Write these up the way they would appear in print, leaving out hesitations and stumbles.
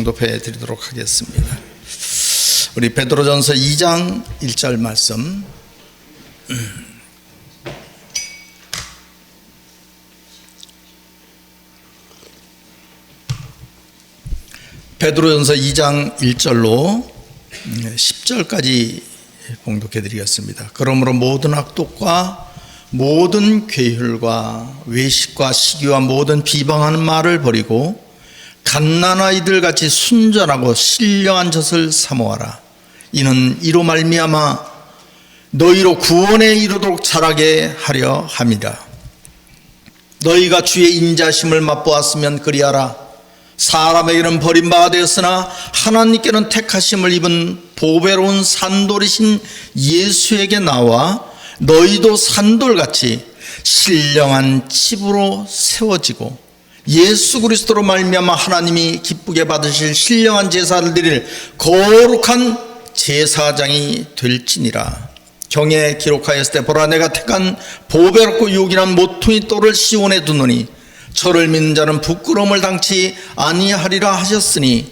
봉독해 드리도록 하겠습니다. 우리 베드로전서 2장 1절 말씀. 베드로전서 2장 1절로 10절까지 봉독해 드리겠습니다. 그러므로 모든 악독과 모든 괴휼과 외식과 시기와 모든 비방하는 말을 버리고 갓난아이들 같이 순전하고 신령한 젖을 사모하라. 이는 이로 말미암아 너희로 구원에 이르도록 자라게 하려 함이라. 너희가 주의 인자심을 맛보았으면 그리하라. 사람에게는 버림받아 되었으나 하나님께는 택하심을 입은 보배로운 산돌이신 예수에게 나와 너희도 산돌같이 신령한 집으로 세워지고 예수 그리스도로 말미암아 하나님이 기쁘게 받으실 신령한 제사를 드릴 거룩한 제사장이 될지니라. 경에 기록하였을 때 보라, 내가 택한 보배롭고 유익한 모퉁이 돌을 시온에 두노니 저를 믿는 자는 부끄러움을 당치 아니하리라 하셨으니,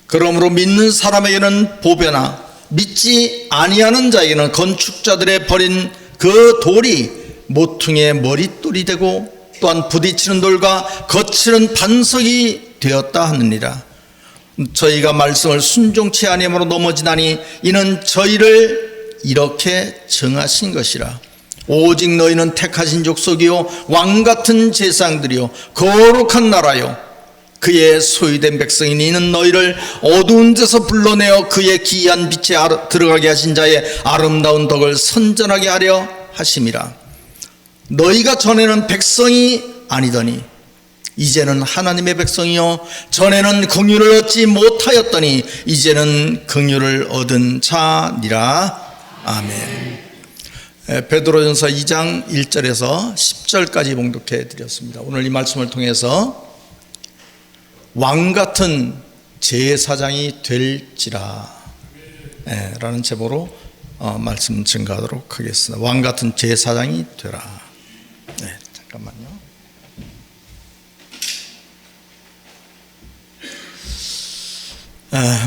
그러므로 믿는 사람에게는 보배나 믿지 아니하는 자에게는 건축자들의 버린 그 돌이 모퉁이의 머릿돌이 되고 또한 부딪히는 돌과 거치는 반석이 되었다 하느니라. 저희가 말씀을 순종치 아니함으로 넘어지나니 이는 저희를 이렇게 정하신 것이라. 오직 너희는 택하신 족속이요 왕같은 제사장들이요 거룩한 나라요 그의 소유된 백성이니 이는 너희를 어두운 데서 불러내어 그의 기이한 빛에 들어가게 하신 자의 아름다운 덕을 선전하게 하려 하심이라. 너희가 전에는 백성이 아니더니 이제는 하나님의 백성이요 전에는 긍휼을 얻지 못하였더니 이제는 긍휼을 얻은 자니라. 아멘. 베드로전서 2장 1절에서 10절까지 봉독해 드렸습니다. 오늘 이 말씀을 통해서 왕같은 제사장이 될지라 라는 제목으로 말씀 증가하도록 하겠습니다. 왕같은 제사장이 되라. 잠깐만요.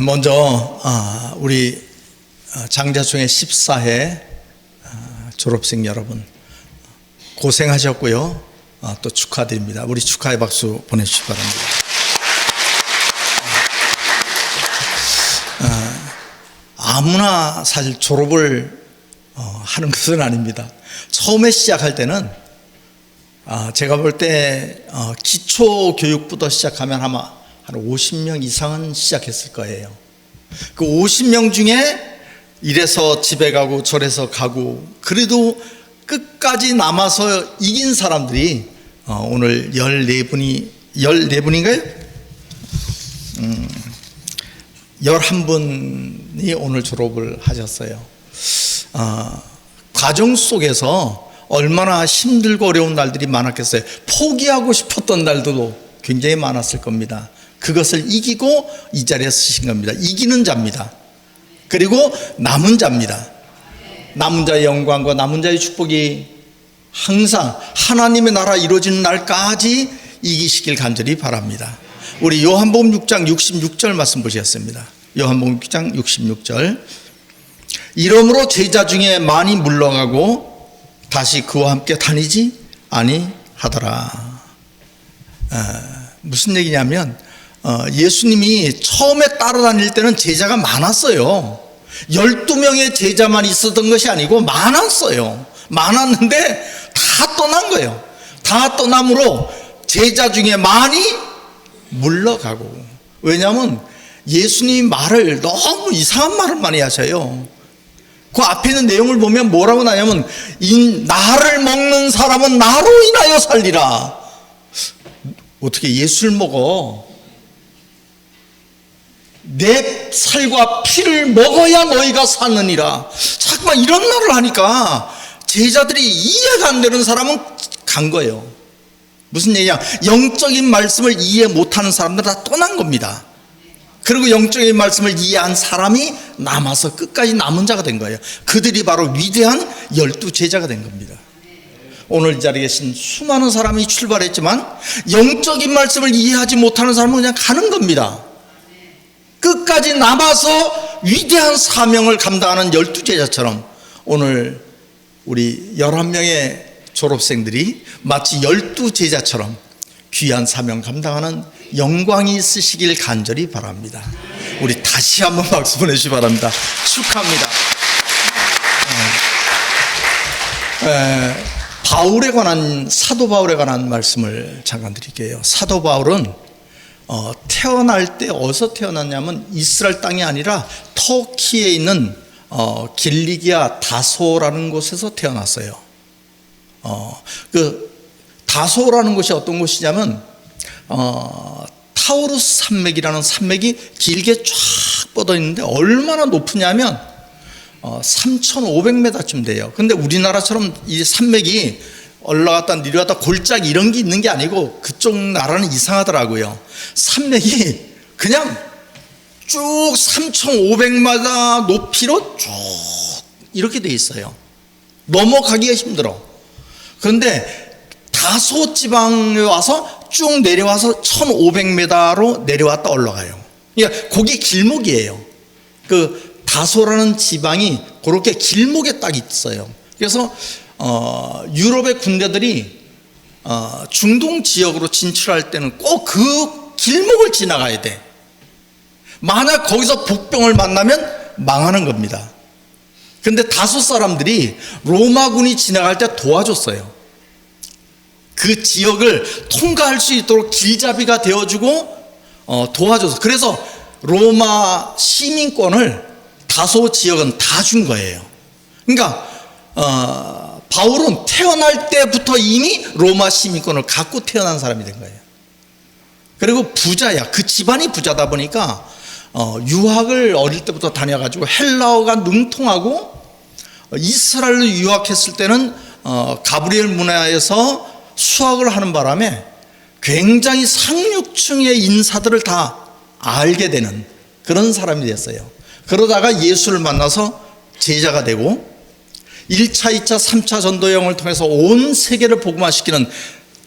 먼저 우리 장자중의 14회 졸업생 여러분 고생하셨고요. 또 축하드립니다. 우리 축하의 박수 보내주시기 바랍니다. 아무나 사실 졸업을 하는 것은 아닙니다. 처음에 시작할 때는 제가 볼 때 기초교육부터 시작하면 아마 한 50명 이상은 시작했을 거예요. 그 50명 중에 이래서 집에 가고 저래서 가고 그래도 끝까지 남아서 이긴 사람들이 오늘 14분인가요? 11분이 오늘 졸업을 하셨어요. 과정 속에서 얼마나 힘들고 어려운 날들이 많았겠어요. 포기하고 싶었던 날도 굉장히 많았을 겁니다. 그것을 이기고 이 자리에 서신 겁니다. 이기는 자입니다. 그리고 남은 자입니다. 남은 자의 영광과 남은 자의 축복이 항상 하나님의 나라 이루어지는 날까지 이기시길 간절히 바랍니다. 우리 요한복음 6장 66절 말씀 보시겠습니다. 요한복음 6장 66절. 이러므로 제자 중에 많이 물러가고 다시 그와 함께 다니지 아니하더라. 무슨 얘기냐면 예수님이 처음에 따라다닐 때는 제자가 많았어요. 12명의 제자만 있었던 것이 아니고 많았어요. 많았는데 다 떠난 거예요. 다 떠남으로 제자 중에 많이 물러가고. 왜냐하면 예수님이 말을 너무 이상한 말을 많이 하셔요. 그 앞에 있는 내용을 보면 뭐라고 나냐면 나를 먹는 사람은 나로 인하여 살리라. 어떻게 예수를 먹어? 내 살과 피를 먹어야 너희가 사느니라. 잠깐만 이런 말을 하니까 제자들이 이해가 안 되는 사람은 간 거예요. 무슨 얘기냐? 영적인 말씀을 이해 못하는 사람들 다 떠난 겁니다. 그리고 영적인 말씀을 이해한 사람이 남아서 끝까지 남은 자가 된 거예요. 그들이 바로 위대한 12제자가 된 겁니다. 오늘 이 자리에 계신 수많은 사람이 출발했지만 영적인 말씀을 이해하지 못하는 사람은 그냥 가는 겁니다. 끝까지 남아서 위대한 사명을 감당하는 12제자처럼 오늘 우리 11명의 졸업생들이 마치 12제자처럼 귀한 사명 감당하는 영광이 있으시길 간절히 바랍니다. 우리 다시 한번 박수 보내주시기 바랍니다. 축하합니다. 바울에 관한, 사도 바울에 관한 말씀을 잠깐 드릴게요. 사도 바울은 태어날 때 어디서 태어났냐면 이스라엘 땅이 아니라 터키에 있는 길리기아 다소라는 곳에서 태어났어요. 그 다소라는 곳이 어떤 곳이냐면 타우루스 산맥이라는 산맥이 길게 쫙 뻗어 있는데 얼마나 높으냐면 3,500m쯤 돼요. 근데 우리나라처럼 이 산맥이 올라갔다 내려갔다 골짜기 이런 게 있는 게 아니고 그쪽 나라는 이상하더라고요. 산맥이 그냥 쭉 3,500m 높이로 쭉 이렇게 돼 있어요. 넘어가기가 힘들어. 그런데 다소 지방에 와서 쭉 내려와서 1,500m로 내려왔다 올라가요. 그러니까 거기 길목이에요. 그 다소라는 지방이 그렇게 길목에 딱 있어요. 그래서 유럽의 군대들이 중동 지역으로 진출할 때는 꼭 그 길목을 지나가야 돼. 만약 거기서 복병을 만나면 망하는 겁니다. 근데 다소 사람들이 로마군이 지나갈 때 도와줬어요. 그 지역을 통과할 수 있도록 길잡이가 되어주고 도와줘서, 그래서 로마 시민권을 다소 지역은 다 준 거예요. 그러니까 바울은 태어날 때부터 이미 로마 시민권을 갖고 태어난 사람이 된 거예요. 그리고 부자야. 그 집안이 부자다 보니까 유학을 어릴 때부터 다녀가지고 헬라어가 능통하고, 이스라엘로 유학했을 때는 가브리엘 문화에서 수학을 하는 바람에 굉장히 상류층의 인사들을 다 알게 되는 그런 사람이 됐어요. 그러다가 예수를 만나서 제자가 되고 1차, 2차, 3차 전도 여행을 통해서 온 세계를 복음화시키는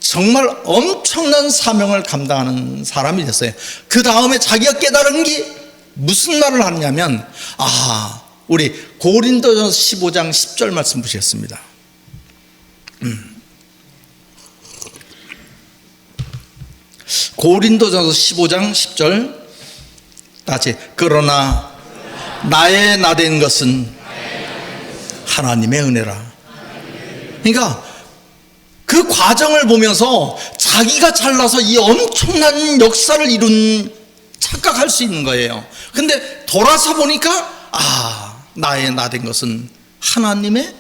정말 엄청난 사명을 감당하는 사람이 됐어요. 그 다음에 자기가 깨달은 게 무슨 말을 하느냐면, 우리 고린도전서 15장 10절 말씀 보시겠습니다. 고린도전서 15장 10절 다시, 그러나 나의 나된 것은 하나님의 은혜라. 그러니까 그 과정을 보면서 자기가 잘나서 이 엄청난 역사를 이룬 착각할 수 있는 거예요. 근데 돌아서 보니까 나의 나된 것은 하나님의,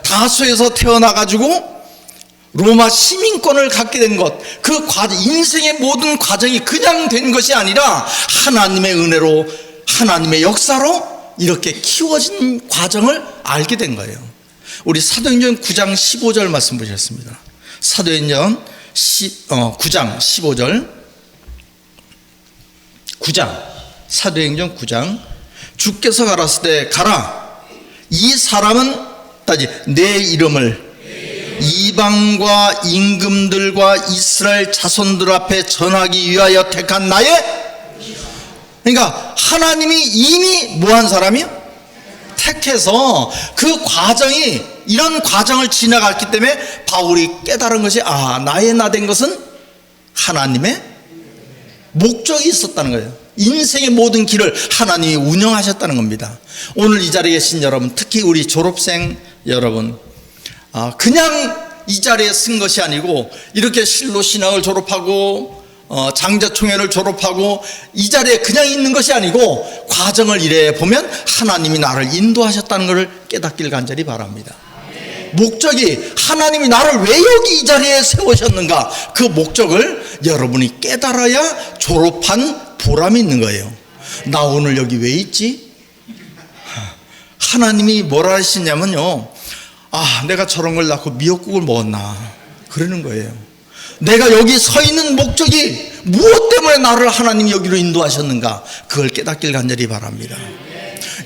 다소에서 태어나가지고 로마 시민권을 갖게 된 것, 그 과정, 인생의 모든 과정이 그냥 된 것이 아니라 하나님의 은혜로, 하나님의 역사로 이렇게 키워진 과정을 알게 된 거예요. 우리 사도행전 9장 15절 말씀 보셨습니다. 사도행전 9장 15절, 9장, 사도행전 9장, 주께서 가라사대 가라, 이 사람은 따지 내 이름을 이방과 임금들과 이스라엘 자손들 앞에 전하기 위하여 택한 나의, 그러니까 하나님이 이미 뭐한 사람이요? 택해서 그 과정이, 이런 과정을 지나갔기 때문에 바울이 깨달은 것이, 나의 나된 것은 하나님의 목적이 있었다는 거예요. 인생의 모든 길을 하나님이 운영하셨다는 겁니다. 오늘 이 자리에 계신 여러분, 특히 우리 졸업생 여러분, 그냥 이 자리에 쓴 것이 아니고 이렇게 실로신학을 졸업하고 장자총회를 졸업하고 이 자리에 그냥 있는 것이 아니고 과정을 이래 보면 하나님이 나를 인도하셨다는 것을 깨닫길 간절히 바랍니다. 목적이, 하나님이 나를 왜 여기 이 자리에 세우셨는가, 그 목적을 여러분이 깨달아야 졸업한 보람이 있는 거예요. 나 오늘 여기 왜 있지? 하나님이 뭐라 하시냐면요, 내가 저런 걸 낳고 미역국을 먹었나, 그러는 거예요. 내가 여기 서 있는 목적이 무엇 때문에 나를 하나님이 여기로 인도하셨는가, 그걸 깨닫길 간절히 바랍니다.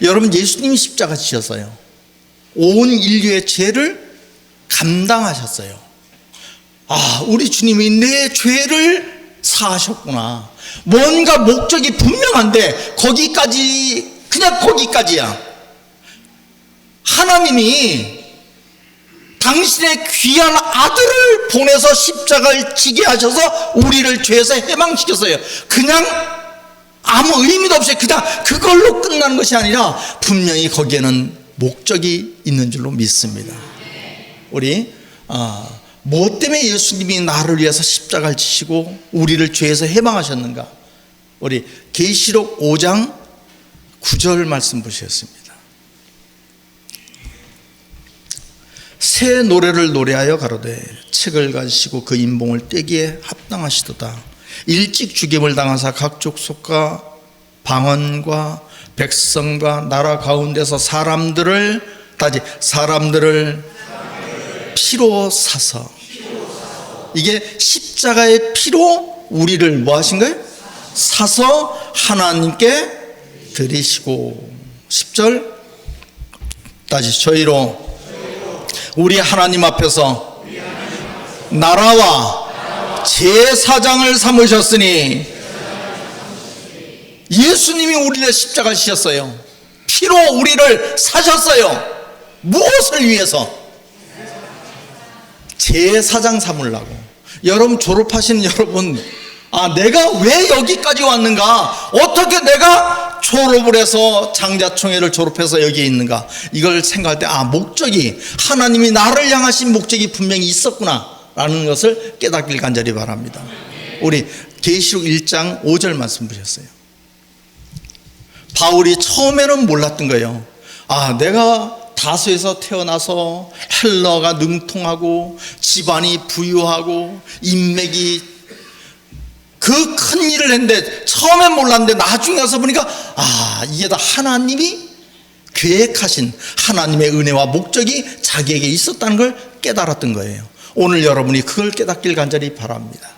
여러분, 예수님이 십자가 지셨어요. 온 인류의 죄를 감당하셨어요. 우리 주님이 내 죄를 사하셨구나. 뭔가 목적이 분명한데 거기까지, 그냥 거기까지야. 하나님이 당신의 귀한 아들을 보내서 십자가를 지게 하셔서 우리를 죄에서 해방시켰어요. 그냥 아무 의미도 없이 그냥 그걸로 끝나는 것이 아니라 분명히 거기에는 목적이 있는 줄로 믿습니다. 우리 뭐 때문에 예수님이 나를 위해서 십자가를 지시고 우리를 죄에서 해방하셨는가? 우리 계시록 5장 9절 말씀 보셨습니다. 새 노래를 노래하여 가로되 책을 가지시고 그 인봉을 떼기에 합당하시도다. 일찍 죽임을 당하사 각 족속과 방언과 백성과 나라 가운데서 사람들을 피로 사서, 이게 십자가의 피로 우리를 뭐 하신 거예요? 사서 하나님께 드리시고. 10절 다시 저희로 우리 하나님 앞에서 나라와 제사장을 삼으셨으니, 예수님이 우리를 십자가 지셨어요. 피로 우리를 사셨어요. 무엇을 위해서? 제사장 삼으려고. 여러분, 졸업하신 여러분, 내가 왜 여기까지 왔는가? 어떻게 내가 졸업을 해서 장자총회를 졸업해서 여기에 있는가? 이걸 생각할 때 목적이, 하나님이 나를 향하신 목적이 분명히 있었구나 라는 것을 깨닫길 간절히 바랍니다. 우리 계시록 1장 5절 말씀 보셨어요. 바울이 처음에는 몰랐던 거예요. 내가 다소에서 태어나서 헬라어가 능통하고 집안이 부유하고 인맥이 그 큰 일을 했는데 처음엔 몰랐는데 나중에 와서 보니까 이게 다 하나님이 계획하신 하나님의 은혜와 목적이 자기에게 있었다는 걸 깨달았던 거예요. 오늘 여러분이 그걸 깨닫길 간절히 바랍니다.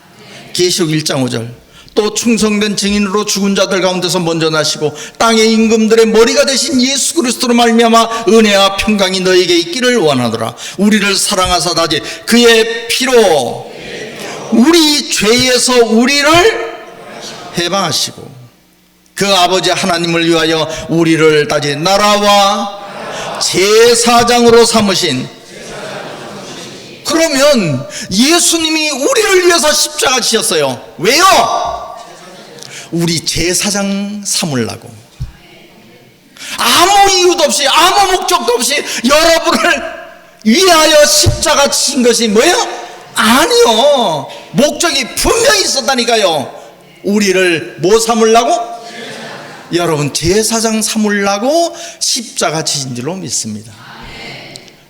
계시록 1장 5절 또 충성된 증인으로 죽은 자들 가운데서 먼저 나시고 땅의 임금들의 머리가 되신 예수 그리스도로 말미암아 은혜와 평강이 너에게 있기를 원하노라. 우리를 사랑하사 다지 그의 피로 우리 죄에서 우리를 해방하시고 그 아버지 하나님을 위하여 우리를 다지 나라와 제사장으로 삼으신. 그러면 예수님이 우리를 위해서 십자가 지셨어요. 왜요? 우리 제사장 삼으려고. 아무 이유도 없이, 아무 목적도 없이 여러분을 위하여 십자가 지신 것이 뭐예요? 아니요. 목적이 분명히 있었다니까요. 우리를 뭐 삼으려고? 여러분, 제사장 삼으려고 십자가 지신 줄로 믿습니다.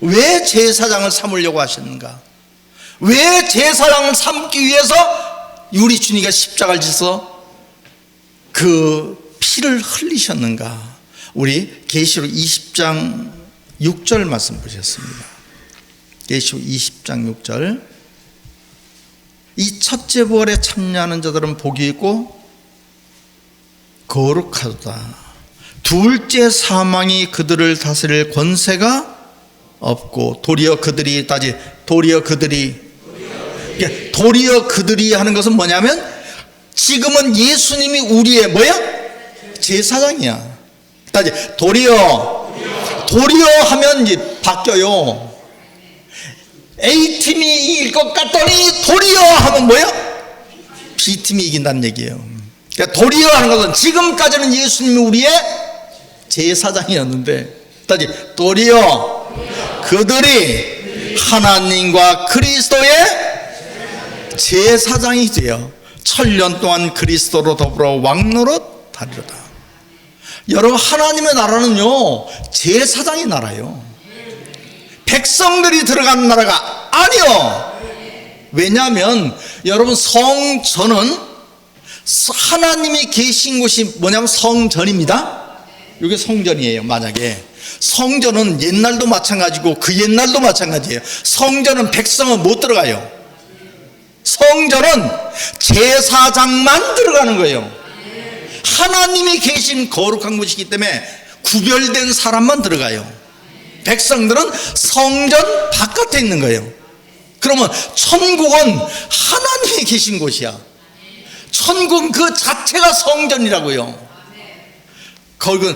왜 제사장을 삼으려고 하셨는가? 왜 제사장을 삼기 위해서 우리 주님이 십자가를 지서 그 피를 흘리셨는가? 우리 계시록 20장 6절 말씀 보셨습니다. 계시록 20장 6절 이 첫째 부활에 참여하는 자들은 복이 있고 거룩하도다. 둘째 사망이 그들을 다스릴 권세가 없고 도리어 그들이 하는 것은 뭐냐면 지금은 예수님이 우리의 뭐야? 제사장이야. 다시 도리어 하면 이제 바뀌어요. A팀이 이길 것 같더니 도리어 하면 뭐야? B팀이 이긴다는 얘기예요. 그러니까 도리어 하는 것은 지금까지는 예수님이 우리의 제사장이었는데 다시 도리어 그들이 하나님과 그리스도의 제사장이 되어 천년 동안 그리스도로 더불어 왕노릇 하리로다. 여러분, 하나님의 나라는요 제사장의 나라예요. 백성들이 들어가는 나라가 아니요. 왜냐하면 여러분, 성전은 하나님이 계신 곳이 뭐냐면 성전입니다. 이게 성전이에요. 만약에 성전은 옛날도 마찬가지고 그 옛날도 마찬가지예요. 성전은 백성은 못 들어가요. 성전은 제사장만 들어가는 거예요. 하나님이 계신 거룩한 곳이기 때문에 구별된 사람만 들어가요. 백성들은 성전 바깥에 있는 거예요. 그러면 천국은 하나님이 계신 곳이야. 천국은 그 자체가 성전이라고요. 거기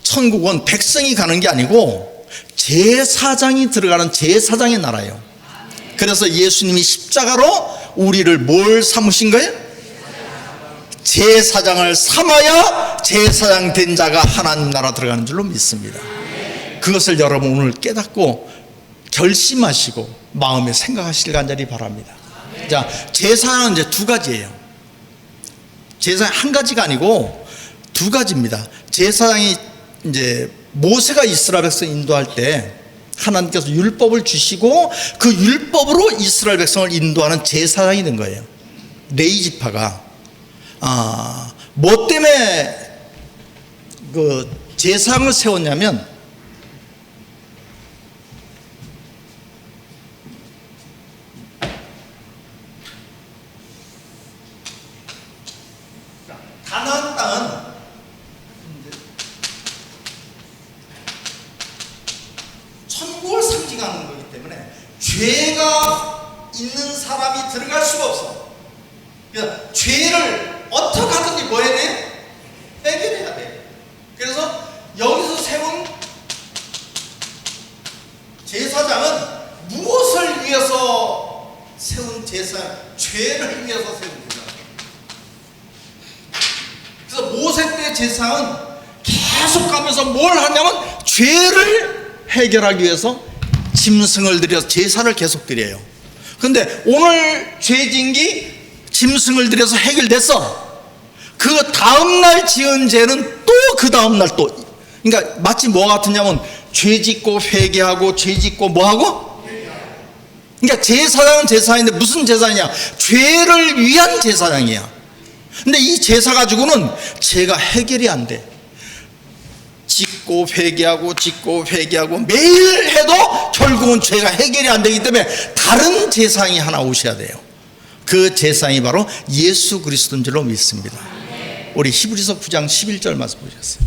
천국은 백성이 가는 게 아니고 제사장이 들어가는 제사장의 나라예요. 그래서 예수님이 십자가로 우리를 뭘 삼으신 거예요? 제사장을 삼아야 제사장 된 자가 하나님 나라 들어가는 줄로 믿습니다. 그것을 여러분 오늘 깨닫고 결심하시고 마음에 생각하시길 간절히 바랍니다. 자, 제사장은 이제 두 가지예요. 제사장 한 가지가 아니고 두 가지입니다. 제사장이 이제 모세가 이스라엘 백성 인도할 때 하나님께서 율법을 주시고 그 율법으로 이스라엘 백성을 인도하는 제사장이 된 거예요. 레위 지파가 뭐 때문에 그 제사장을 세웠냐면 가나안 땅은 천국을 상징하는 거기 때문에 죄가 있는 사람이 들어갈 수가 없어. 그래서 죄를 어떻게 하든지 뭐 해야 돼? 해결해야 돼. 그래서 여기서 세운 제사장은 무엇을 위해서 세운 제사장? 죄를 위해서 세운 제사장. 그래서 모세 때 제사장은 계속 가면서 뭘 하냐면 죄를 해결하기 위해서 짐승을 들여서 제사를 계속 드려요. 근데 오늘 죄진기 짐승을 들여서 해결됐어. 그 다음날 지은 죄는 또 그 다음날 또, 그러니까 마치 뭐가 같으냐면 죄 짓고 회개하고 죄 짓고 뭐하고? 그러니까 제사장은 제사인데 무슨 제사냐? 죄를 위한 제사장이야. 근데 이 제사 가지고는 죄가 해결이 안 돼. 짓고 회개하고 짓고 회개하고 매일 해도 결국은 죄가 해결이 안 되기 때문에 다른 제사장이 하나 오셔야 돼요. 그 제사장이 바로 예수 그리스도인 줄로 믿습니다. 우리 히브리서 9장 11절 말씀 보셨어요.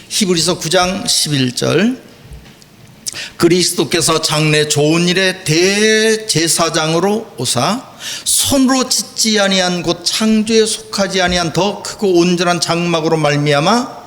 히브리서 9장 11절 그리스도께서 장래 좋은 일의 대제사장으로 오사 손으로 짓지 아니한 곧 창조에 속하지 아니한 더 크고 온전한 장막으로 말미암아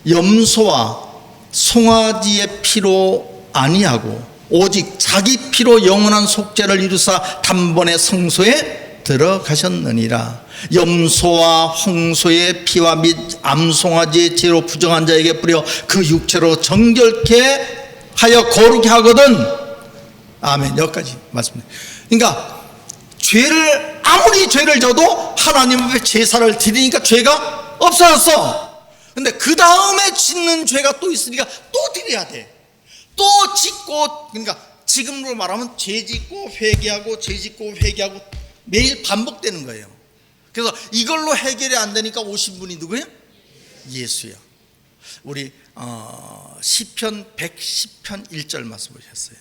염소와 송아지의 피로 아니하고 오직 자기 피로 영원한 속죄를 이루사 단번에 성소에 들어가셨느니라. 염소와 홍소의 피와 및 암송아지의 죄로 부정한 자에게 뿌려 그 육체로 정결케 하여 거룩게 하거든. 아멘. 여기까지 말씀드립니다. 그러니까 죄를 아무리 죄를 져도 하나님 앞에 제사를 드리니까 죄가 없어졌어. 근데 그 다음에 짓는 죄가 또 있으니까 또 드려야 돼. 또 짓고, 그러니까 지금으로 말하면 죄 짓고 회개하고 죄 짓고 회개하고 매일 반복되는 거예요. 그래서 이걸로 해결이 안 되니까 오신 분이 누구예요? 예수야. 우리 시편 110편 1절 말씀 보셨어요.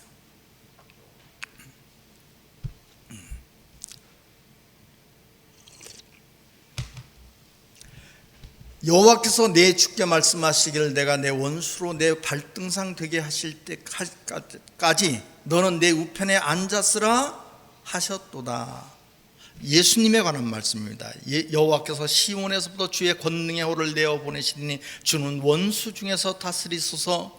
여호와께서 내 주께 말씀하시기를 내가 내 원수로 내 발등상 되게 하실 때까지 너는 내 우편에 앉았으라 하셨도다. 예수님에 관한 말씀입니다. 여호와께서 시온에서부터 주의 권능의 호를 내어 보내시니 주는 원수 중에서 다스리소서.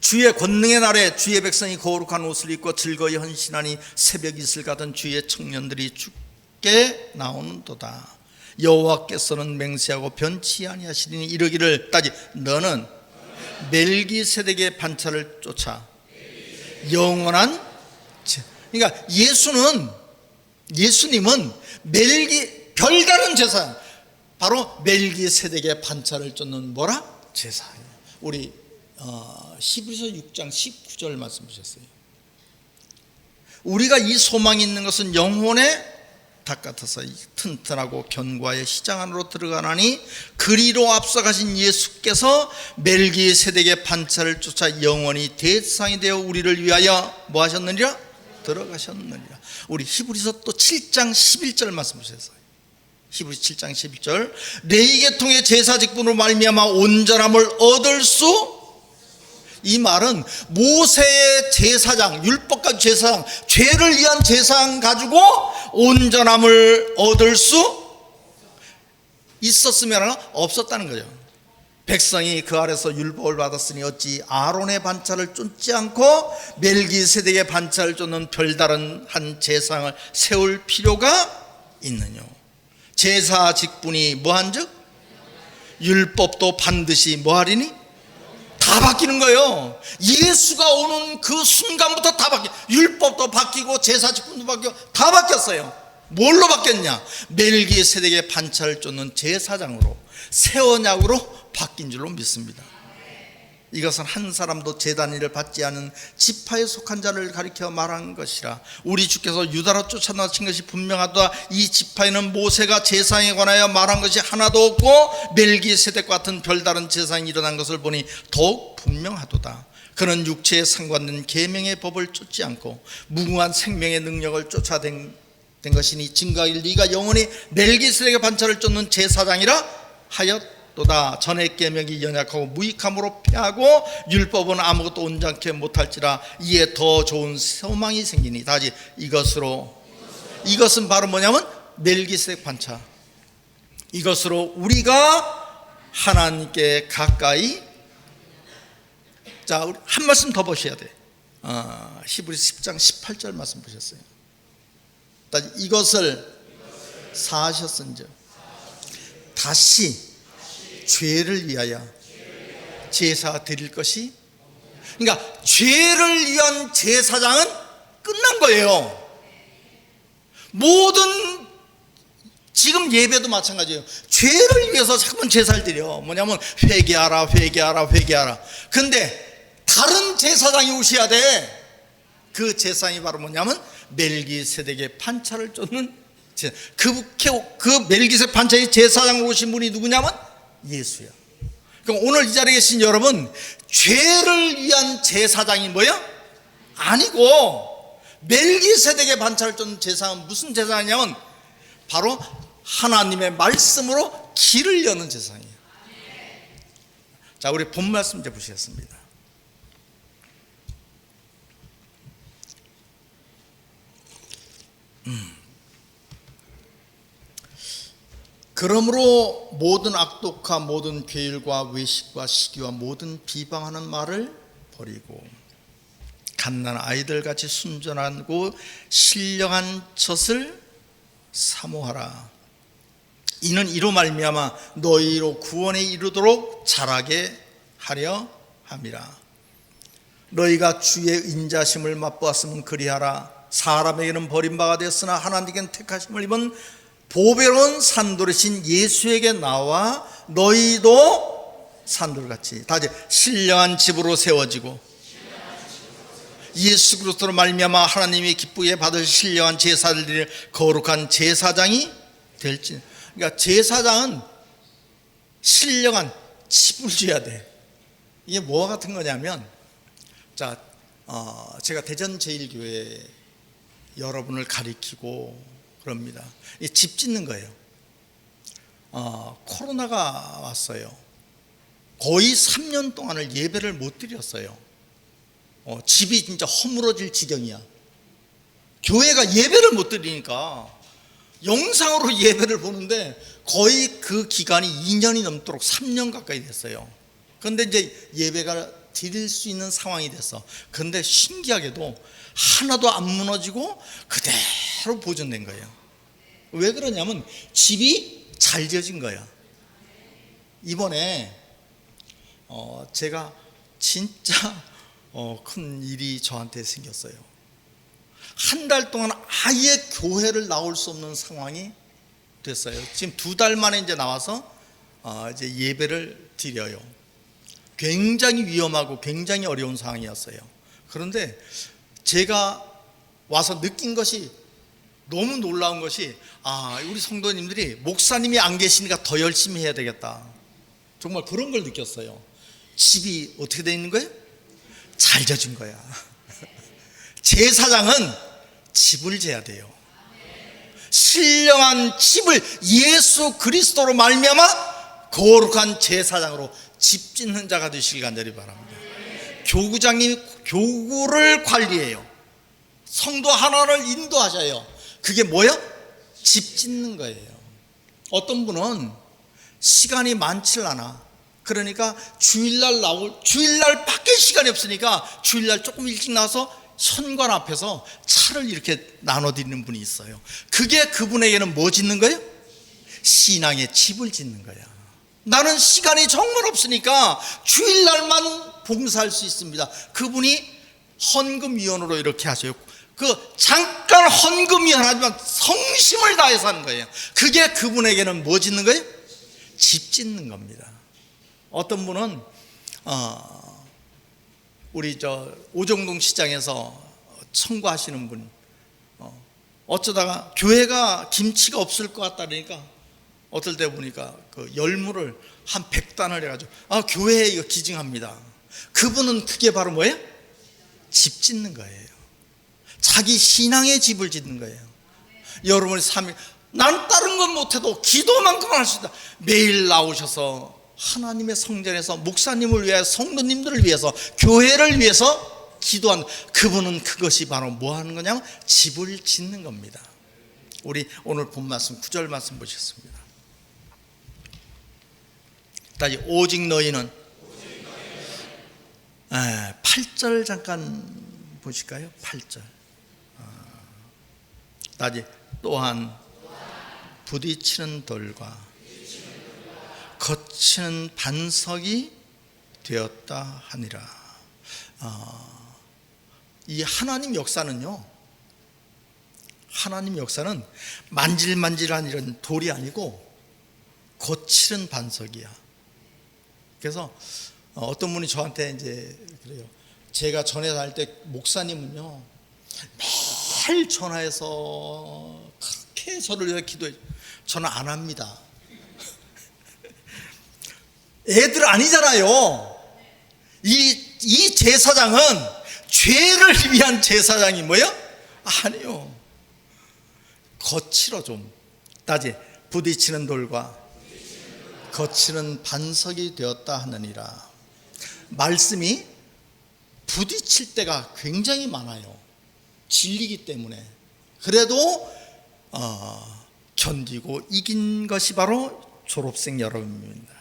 주의 권능의 날에 주의 백성이 거룩한 옷을 입고 즐거이 헌신하니 새벽 이슬 같은 주의 청년들이 주께 나오는도다. 여호와께서는 맹세하고 변치 아니하시리니 이르기를 따지 너는 멜기세덱의 반차를 쫓아 영원한, 그러니까 예수님은 별다른 제사, 바로 멜기세덱의 반차를 쫓는 뭐라? 제사예요. 우리 히브리서 6장 19절 말씀 보셨어요. 우리가 이 소망이 있는 것은 영혼의 닭 같아서 튼튼하고 견고하여 시장 안으로 들어가나니 그리로 앞서가신 예수께서 멜기세덱의 반차를 쫓아 영원히 대상이 되어 우리를 위하여 뭐 하셨느니라? 들어가셨느니라. 우리 히브리서 또 7장 11절 말씀 보셨어요. 히브리서 7장 11절 레위 계통의 제사 직분으로 말미암아 온전함을 얻을 수, 이 말은 모세의 제사장, 율법과 제사장, 죄를 위한 제사장 가지고 온전함을 얻을 수 있었으면 없었다는 거죠. 백성이 그 아래서 율법을 받았으니 어찌 아론의 반차를 쫓지 않고 멜기세덱의 반차를 쫓는 별다른 한 제사장을 세울 필요가 있느냐. 제사 직분이 뭐한즉 율법도 반드시 뭐하리니 다 바뀌는 거예요. 예수가 오는 그 순간부터 다 바뀌어. 율법도 바뀌고 제사 직분도 바뀌고 다 바뀌었어요. 뭘로 바뀌었냐? 멜기세덱의 반차를 쫓는 제사장으로, 새 언약으로 바뀐 줄로 믿습니다. 이것은 한 사람도 제단 일을 받지 않은 지파에 속한 자를 가리켜 말한 것이라. 우리 주께서 유다로 쫓아나신 것이 분명하다. 이 지파에는 모세가 제사에 관하여 말한 것이 하나도 없고 멜기세덱과 같은 별다른 제사장이 일어난 것을 보니 더욱 분명하도다. 그는 육체에 상관된 계명의 법을 쫓지 않고 무궁한 생명의 능력을 쫓아낸 것이니 증거하길 네가 영원히 멜기세덱의 반차를 쫓는 제사장이라 하였도다. 전의 계명이 연약하고 무익함으로 패하고 율법은 아무것도 온전케 못할지라. 이에 더 좋은 소망이 생기니. 다시 이것은 바로 뭐냐면 멜기세덱 반차. 이것으로 우리가 하나님께 가까이. 자, 우리 한 말씀 더 보셔야 돼. 히브리서 10장 18절 말씀 보셨어요. 이것을 사하셨은즉 다시 죄를 위하여 제사 드릴 것이. 그러니까 죄를 위한 제사장은 끝난 거예요. 모든 지금 예배도 마찬가지예요. 죄를 위해서 자꾸만 제사를 드려. 뭐냐면 회개하라. 근데 다른 제사장이 오셔야 돼. 그 제사장이 바로 뭐냐면 멜기세덱의 반차를 쫓는 그 멜기세덱 반차의 제사장으로 오신 분이 누구냐면 예수야. 그럼 오늘 이 자리에 계신 여러분, 죄를 위한 제사장이 뭐야? 아니고 멜기세덱의 반차를 쫓는 제사장은 무슨 제사장이냐면 바로 하나님의 말씀으로 길을 여는 제사장이에요. 자, 우리 본 말씀 이제 보시겠습니다. 그러므로 모든 악독과 모든 괴일과 외식과 시기와 모든 비방하는 말을 버리고 갓난 아이들같이 순전하고 신령한 젖을 사모하라. 이는 이로 말미암아 너희로 구원에 이르도록 자라게 하려 함이라. 너희가 주의 인자심을 맛보았으면 그리하라. 사람에게는 버림받아 되었으나 하나님께는 택하심을 입은 보배로운 산돌이신 예수에게 나와 너희도 산돌같이 다시 신령한 집으로 세워지고 예수 그리스도로 말미암아 하나님이 기쁘게 받을 신령한 제사를 드릴 거룩한 제사장이 될지. 그러니까 제사장은 신령한 집을 줘야 돼. 이게 뭐와 같은 거냐면, 자, 제가 대전 제일교회 여러분을 가리키고 그럽니다. 집 짓는 거예요. 코로나가 왔어요. 거의 3년 동안을 예배를 못 드렸어요. 집이 진짜 허물어질 지경이야. 교회가 예배를 못 드리니까 영상으로 예배를 보는데 거의 그 기간이 2년이 넘도록 3년 가까이 됐어요. 그런데 이제 예배가 드릴 수 있는 상황이 됐어. 그런데 신기하게도 하나도 안 무너지고 그대로 보존된 거예요. 왜 그러냐면 집이 잘 지어진 거야. 이번에 제가 진짜 큰 일이 저한테 생겼어요. 한 달 동안 아예 교회를 나올 수 없는 상황이 됐어요. 지금 2달 만에 이제 나와서 이제 예배를 드려요. 굉장히 위험하고 굉장히 어려운 상황이었어요. 그런데 제가 와서 느낀 것이 너무 놀라운 것이, 우리 성도님들이 목사님이 안 계시니까 더 열심히 해야 되겠다. 정말 그런 걸 느꼈어요. 집이 어떻게 돼 있는 거예요? 잘 져진 거야. 제사장은 집을 재야 돼요. 신령한 집을 예수 그리스도로 말미암아 거룩한 제사장으로 집 짓는 자가 되시길 간절히 바랍니다. 교구장님이 교구를 관리해요. 성도 하나를 인도하셔요. 그게 뭐예요? 집 짓는 거예요. 어떤 분은 시간이 많질 않아. 그러니까 주일날 밖에 시간이 없으니까 주일날 조금 일찍 나와서 현관 앞에서 차를 이렇게 나눠드리는 분이 있어요. 그게 그분에게는 뭐 짓는 거예요? 신앙의 집을 짓는 거야. 나는 시간이 정말 없으니까 주일날만 봉사할 수 있습니다. 그분이 헌금위원으로 이렇게 하셔요. 잠깐 헌금위원 하지만 성심을 다해서 하는 거예요. 그게 그분에게는 뭐 짓는 거예요? 집 짓는 겁니다. 어떤 분은 우리 오정동 시장에서 청구하시는 분, 어쩌다가 교회가 김치가 없을 것 같다 그러니까 어떨 때 보니까 그 열무를 한 100단을 해가지고 교회에 이거 기증합니다. 그분은 그게 바로 뭐예요? 집 짓는 거예요. 자기 신앙의 집을 짓는 거예요. 여러분이 난 다른 건 못해도 기도만큼은 할 수 있다. 매일 나오셔서 하나님의 성전에서 목사님을 위하여 성도님들을 위해서 교회를 위해서 기도한 그분은 그것이 바로 뭐 하는 거냐면 집을 짓는 겁니다. 우리 오늘 본 말씀 9절 말씀 보셨습니다. 다시 오직 너희는 8절 잠깐 보실까요? 8절 다시 또한 부딪히는 돌과 거치는 반석이 되었다 하니라. 이 하나님 역사는요, 하나님 역사는 만질만질한 이런 돌이 아니고 거치는 반석이야. 그래서 어떤 분이 저한테 이제 그래요. 제가 전에 다닐 때 목사님은요 매일 전화해서 그렇게 저를 위해 기도해. 저는 안 합니다. 애들 아니잖아요. 이 제사장은 죄를 위한 제사장이 뭐예요? 아니요. 거칠어 좀. 따지 부딪히는 돌과 거치는 반석이 되었다 하느니라. 말씀이 부딪힐 때가 굉장히 많아요. 진리기 때문에. 그래도 견디고 이긴 것이 바로 졸업생 여러분입니다.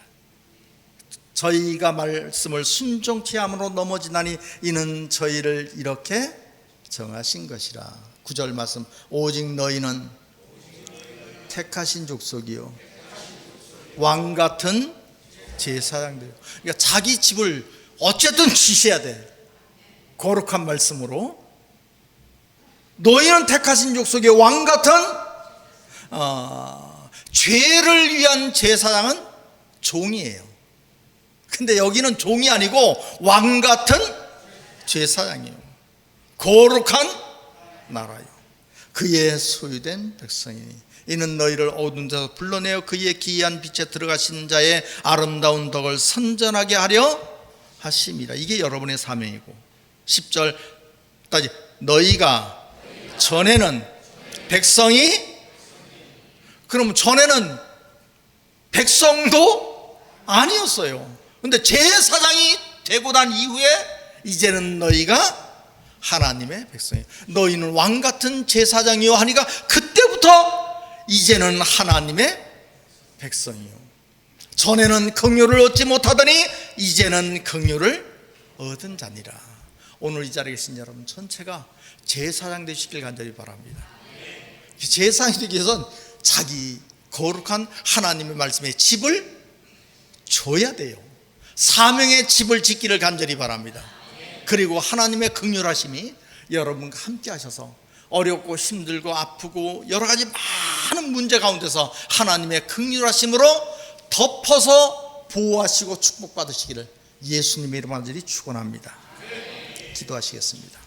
저희가 말씀을 순종치 함으로 넘어지나니 이는 저희를 이렇게 정하신 것이라. 9절 말씀 오직 너희는 택하신 족속이요 왕같은 제사장들. 그러니까 자기 집을 어쨌든 지셔야 돼. 거룩한 말씀으로 너희는 택하신 족속의 왕같은 죄를 위한 제사장은 종이에요. 근데 여기는 종이 아니고 왕같은 제사장이에요. 거룩한 나라요. 그의 소유된 백성이니 이는 너희를 어두운 데서 불러내어 그의 기이한 빛에 들어가신 자의 아름다운 덕을 선전하게 하려 하심이라. 이게 여러분의 사명이고 10절 따지 너희가 전에는 백성이, 그럼 전에는 백성도 아니었어요. 근데 제사장이 되고 난 이후에 이제는 너희가 하나님의 백성이에요. 너희는 왕같은 제사장이요 하니까 그때부터 이제는 하나님의 백성이요. 전에는 긍휼을 얻지 못하더니 이제는 긍휼을 얻은 자니라. 오늘 이 자리에 계신 여러분 전체가 제사장 되시길 간절히 바랍니다. 제사장이 되기 위해서는 자기 거룩한 하나님의 말씀에 집을 줘야 돼요. 사명의 집을 짓기를 간절히 바랍니다. 그리고 하나님의 긍휼하심이 여러분과 함께 하셔서 어렵고 힘들고 아프고 여러 가지 많은 문제 가운데서 하나님의 긍휼하심으로 덮어서 보호하시고 축복받으시기를 예수님의 이름으로 축원합니다. 기도하시겠습니다.